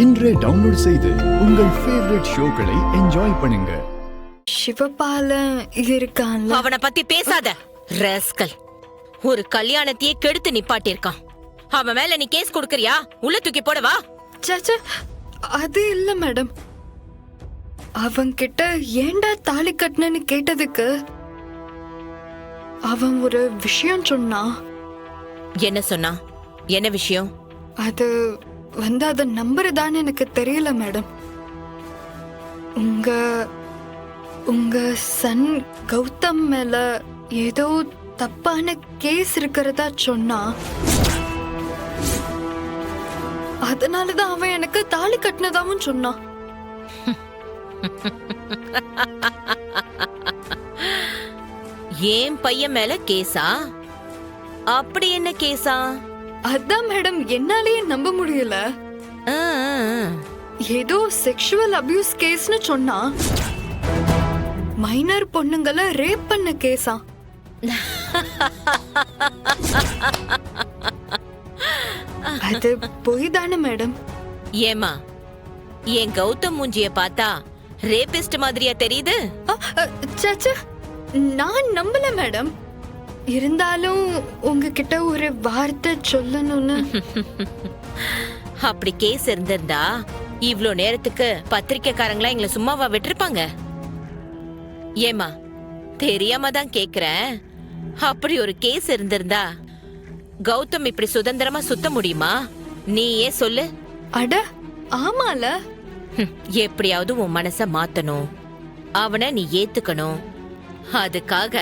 இன்றே டவுன்லோட் செய்து உங்கள் ஃபேவரட் ஷோக்களை என்ஜாய் பண்ணுங்க. சிவபாலன் இருக்கான்ல, அவனை பத்தி பேசாத ராஸ்கல். ஒரு கல்யாணத்தையே கெடுத்து நிப்பாட்டியிருக்கான். அவன் மேல நீ கேஸ் கொடுக்கறியா? உள்ள தூக்கி போடவா? சச்சா, அது இல்ல மேடம். அவன் கிட்ட ஏண்டா தாலி கட்டினு கேட்டதுக்கு அவன் ஒரு விஷயம் சொன்னான். என்ன சொன்னா? என்ன விஷயம்? அது அத நம்புறதான்னு எனக்கு தெரியல மேடம். உங்க சன் கௌதம் மேல ஏதோ தப்பான கேஸ் இருக்கிறதா சொன்னா. அதனாலதான் அவன் எனக்கு தாலி கட்டினதாவும் சொன்னான். ஏன் பையன் மேல கேஸா? அப்படி என்ன கேஸா? அதான் மேடம், என்னாலேயே நம்ப முடியல. ஆ, ஏதோ செக்ஷுவல் அபியூஸ் கேஸ்னு சொன்னா. மைனர் பொண்ணுங்களை ரேப் பண்ண கேஸா? அது பொய் தானே மேடம்? ஏமா, என் கௌதம் மூஞ்சிய பார்த்தா ரேபிஸ்ட் மாதிரியா தெரியுது? சச்சா, நான் நம்பல மேடம். இருந்தாலும் உங்ககிட்ட ஒரு வார்த்தை சொல்லணும்னு. அப்படி கேஸ் இருந்திருந்தா இவ்ளோ நேரத்துக்கு பத்திரிக்கைக்காரங்களா எங்களை சும்மாவா விட்டுருப்பாங்க? ஏமா, தெரியாம தான் கேக்குறேன். அப்படி ஒரு கேஸ் இருந்திருந்தா கௌதம் இப்படி சுதந்திரமா சுத்த முடியுமா? நீயே சொல்லு. அட ஆமால. எப்படியாவது உன் மனச மாத்தணும், அவனை நீ ஏத்துக்கணும். அதுக்காக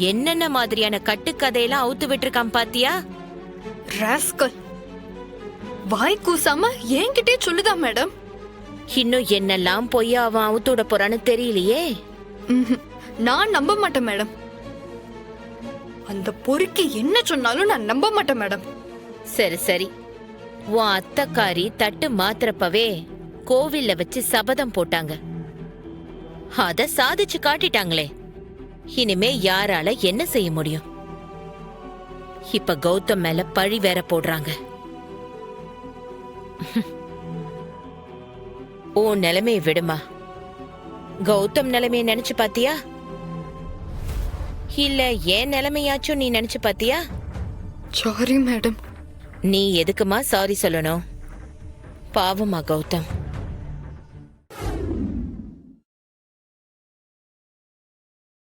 என்னென்ன மாதிரியான கட்டுக்கதையெல்லாம் அவுத்து விட்டுருக்கான் பாத்தியா? ராஸ்கல், வாய் கூசாம என்கிட்டே சொல்லுதா மேடம்? இன்னும் என்னெல்லாம் போய் அவன் அவுத்து விட போறான்னு தெரியலையே. நான் நம்ப மாட்டேன் மேடம். அந்த பொறுக்கி என்ன சொன்னாலும் நான் நம்ப மாட்டேன் மேடம். சரி சரி, உன் அத்தக்காரி தட்டு மாத்திரப்பவே கோவில்ல வச்சு சபதம் போட்டாங்க. அத சாதிச்சு காட்டிட்டாங்களே. இனிமே யாரால என்ன செய்ய முடியும்? இப்ப கௌதம் மேல பழி வேற போடுறாங்க. ஓ நிலைமையை விடுமா. கௌதம் நிலைமைய நினைச்சு பாத்தியா? இல்ல ஏன் நிலைமையாச்சும் நீ நினைச்சு பாத்தியா? Sorry madam. நீ எதுக்குமா சாரி சொல்லணும்? பாவமா கௌதம்.